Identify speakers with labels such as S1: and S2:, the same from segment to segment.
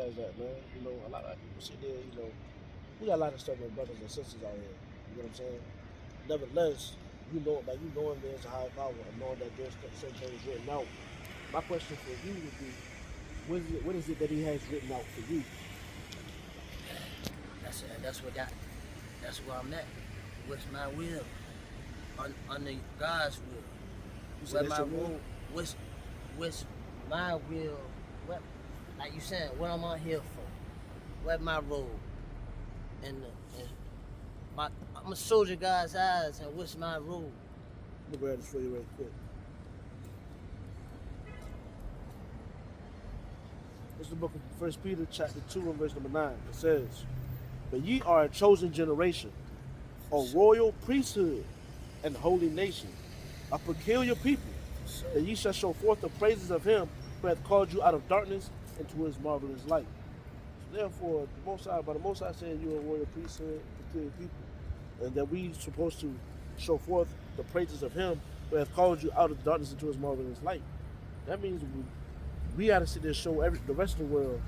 S1: emphasize that, man. You know, a lot of people sit there, you know, we got a lot of struggling brothers and sisters out here. You know what I'm saying? Nevertheless, you know, like you knowing there's a higher power and knowing that there's certain things written out. My question for you would be, what is it that he has written out for you?
S2: That's where I'm at. What's my will? Under God's will.
S1: What
S2: My will? What's my will? What, like you saying, what am I here for? What my role? And I'm a soldier God's eyes, and what's my role?
S1: Let me grab this for you right quick. This is the book of 1 Peter chapter 2 and verse number 9. It says, "But ye are a chosen generation, a royal priesthood, and holy nation, a peculiar people, that ye shall show forth the praises of him who hath called you out of darkness into his marvelous light." So therefore, by the Most High saying you're a royal priesthood, peculiar people, and that we supposed to show forth the praises of him who hath called you out of darkness into his marvelous light. That means we got to sit there and show the rest of the world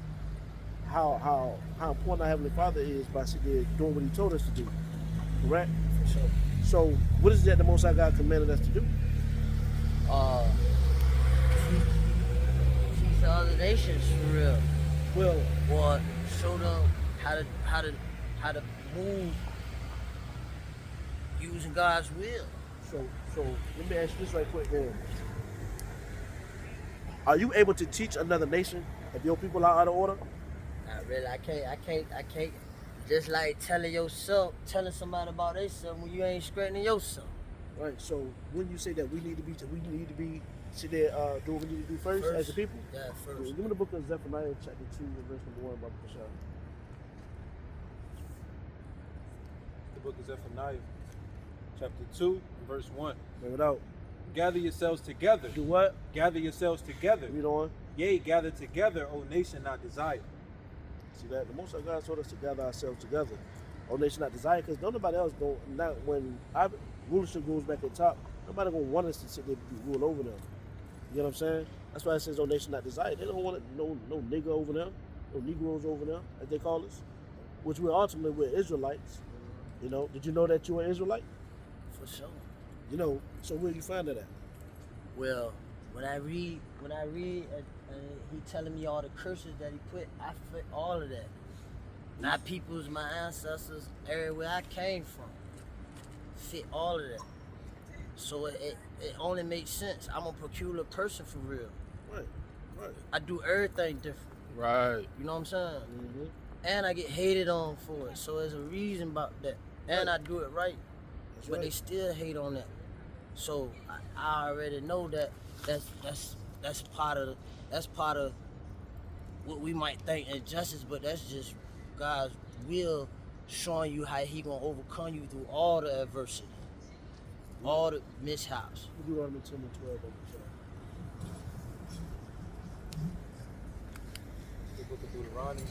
S1: how important our Heavenly Father is by sitting there doing what he told us to do. Correct?
S2: For sure.
S1: So what is that the Most High God commanded us to do?
S2: Teach the other nations for real.
S1: Well,
S2: Or show them how to move using God's will.
S1: so let me ask you this right quick then. Are you able to teach another nation if your people are out of order?
S2: Not really. I can't. Just like telling somebody about themselves when you ain't straightening yourself.
S1: Right. So when you say that we need to be sit there do what we need to do first as a people.
S2: Yeah, first.
S1: Give me the book of Zephaniah chapter 2 and verse number 1, Brother Bashar.
S3: The book of Zephaniah, chapter 2, verse 1.
S1: Bring it out.
S3: Gather yourselves together.
S1: Do what?
S3: Gather yourselves together.
S1: Read on.
S3: Yea, gather together, O nation not desired.
S1: See that? The Most High God told us to gather ourselves together. O nation not desire, because nobody else not when our rulership goes back at the top, nobody gonna want us to sit there and rule over them. You know what I'm saying? That's why it says, "O nation not desired." They don't want no nigga over them, no Negroes over them, as they call us. Which we're Israelites. You know, did you know that you were an Israelite?
S2: For sure.
S1: You know, so where you find that at?
S2: Well, when I read, he telling me all the curses that he put, I fit all of that. My peoples, my ancestors, everywhere I came from, fit all of that. So it only makes sense. I'm a peculiar person for real.
S1: Right.
S2: I do everything different.
S3: Right.
S2: You know what I'm saying?
S1: Mm-hmm.
S2: And I get hated on for it. So there's a reason about that. And
S1: Right.
S2: I do it right.
S1: That's
S2: But
S1: right.
S2: they still hate on that. So I already know that that's part of what we might think injustice, but that's just God's will showing you how he gonna overcome you through all the adversity, all the mishaps.
S1: Deuteronomy 10 and 12.
S3: The book of Deuteronomy,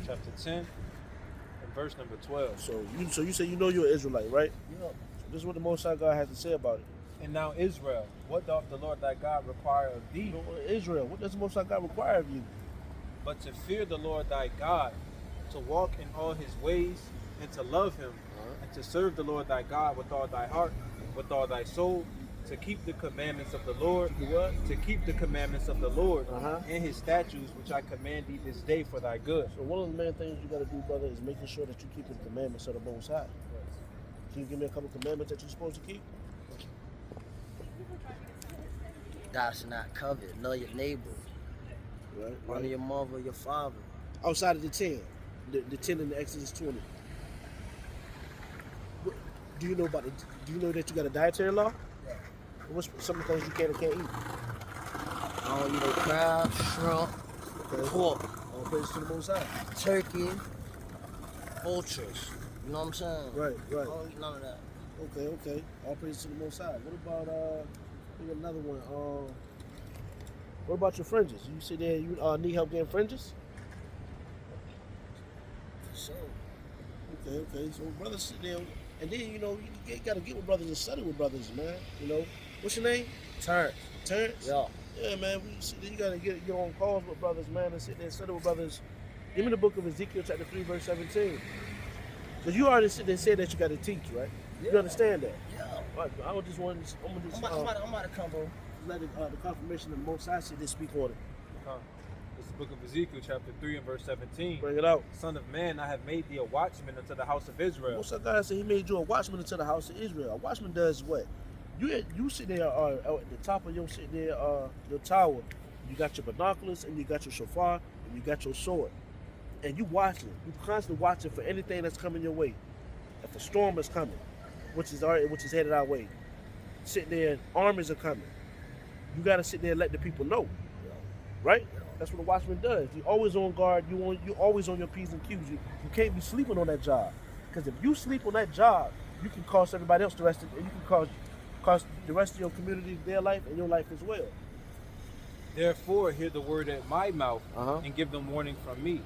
S3: chapter 10, and verse number 12.
S1: So you say you know you're an Israelite, right?
S2: Yeah.
S1: This is what the Most High God has to say about it.
S3: And now, Israel, what doth the Lord thy God require of thee?
S1: You know, Israel, what does the Most High God require of you?
S3: But to fear the Lord thy God, to walk in all his ways, and to love him, and to serve the Lord thy God with all thy heart, with all thy soul, to keep the commandments of the Lord, to keep the commandments of the Lord, and his statutes, which I command thee this day for thy good.
S1: So one of the main things you got to do, brother, is making sure that you keep the commandments of the Most High. Can you give me a couple commandments that you're supposed to keep?
S2: Thou shalt not covet. Love your neighbor.
S1: Right.
S2: Honor your mother, your father.
S1: Outside of the 10, the 10 in the Exodus 20. Do you know that you got a dietary law?
S2: Yeah.
S1: What's some of the things you can and can't eat?
S2: I don't eat no crab, shrimp, pork,
S1: All praise to the Most High.
S2: turkey, vultures. You know what I'm saying?
S1: Right.
S2: I don't eat none of that.
S1: Okay. All praise to the Most High. What about we got another one. What about your fringes? You sit there, you need help getting fringes?
S2: For sure.
S1: Okay. So brothers sit there, and then you gotta get with brothers and study with brothers, man. You know, what's your name?
S2: Terrence.
S1: Terrence.
S2: Yeah.
S1: Yeah, man. You gotta get your own calls with brothers, man, and sit there and study with brothers. Give me the book of Ezekiel, chapter 3, verse 17. Because you already sit there and said that you got to teach, right? You understand that?
S2: Yeah.
S1: All right, I just want to. I'm
S2: I'm about to come, bro.
S1: let the confirmation of the Most High sit there speak on it.
S3: This is the book of Ezekiel, chapter 3 and verse 17.
S1: Bring it out.
S3: Son of man, I have made thee a watchman unto the house of Israel.
S1: Most of God said He made you a watchman into the house of Israel. A watchman does what? You sit there at the top of your tower. You got your binoculars and you got your shofar and you got your sword, and you watching. You constantly watching for anything that's coming your way. If a storm is coming, which is headed our way, sitting there, armies are coming. You got to sit there and let the people know, right? That's what a watchman does. You're always on guard. You're always on your P's and Q's. You can't be sleeping on that job, because if you sleep on that job, you can cost everybody else and you can cost the rest of your community their life and your life as well.
S3: Therefore, hear the word at my mouth and give them warning from me.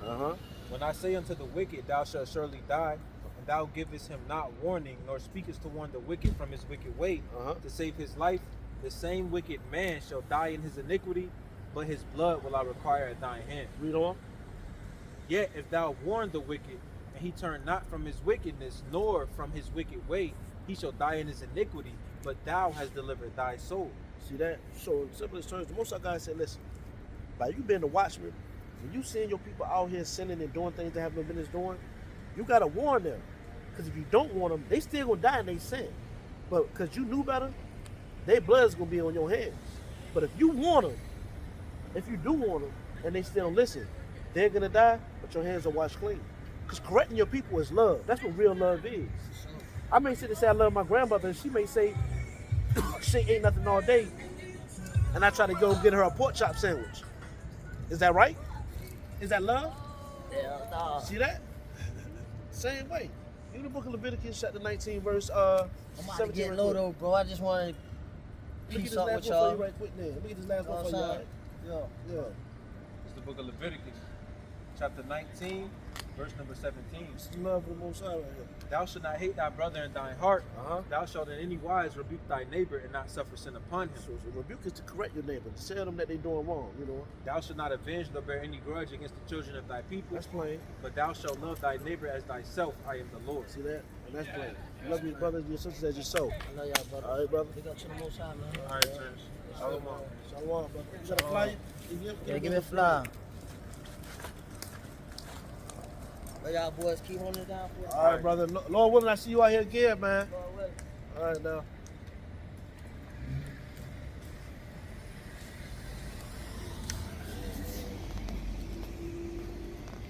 S3: When I say unto the wicked, thou shalt surely die, and thou givest him not warning, nor speakest to warn the wicked from his wicked way, to save his life, the same wicked man shall die in his iniquity, but his blood will I require at thine hand.
S1: Read on.
S3: Yet if thou warn the wicked, and he turn not from his wickedness, nor from his wicked way, he shall die in his iniquity, but thou hast delivered thy soul.
S1: See that? So in simplest terms, the Most High God said, listen, by you being a watchman, when you seeing your people out here sinning and doing things they have no business doing, you got to warn them. Because if you don't warn them, they still going to die in their sin. But because you knew better, their blood is going to be on your hands. But if you warn them, if you do warn them, and they still listen, they're going to die, but your hands are washed clean. Because correcting your people is love. That's what real love is. I may sit and say I love my grandmother, and she may say she ain't nothing all day, and I try to go get her a pork chop sandwich. Is that right? Is that love?
S2: Yeah, nah.
S1: See that? Same way. In the book of Leviticus, chapter 19, verse
S2: I'm about to
S1: 17.
S2: get low though, bro. I just want to
S1: Let me get
S2: peace
S1: this
S2: up
S1: last
S2: with
S1: one for
S2: y'all.
S1: you right quick now. Let me get this last one for you, all right? Yeah.
S3: It's the book of Leviticus, chapter 19, verse number 17.
S1: It's the love of the Most High right here.
S3: Thou shalt not hate thy brother in thine heart.
S1: Uh-huh.
S3: Thou shalt in any wise rebuke thy neighbor and not suffer sin upon him.
S1: So rebuke is to correct your neighbor, to tell them that they're doing wrong, you know.
S3: Thou shalt not avenge nor bear any grudge against the children of thy people.
S1: That's plain.
S3: But thou shalt love thy neighbor as thyself. I am the Lord.
S1: See that? And that's plain. You love your brothers and your sisters as yourself.
S2: I love y'all, brother.
S1: All right, brother.
S2: Big up to the Most High, man.
S3: All right, church. Shalom.
S1: Shalom, brother. You got a flyer?
S2: Yeah, give me a fly. But y'all boys keep holding it down for us.
S1: All right, brother. Lord willing, I see you out here again, man.
S2: Lord willing.
S1: All right, now.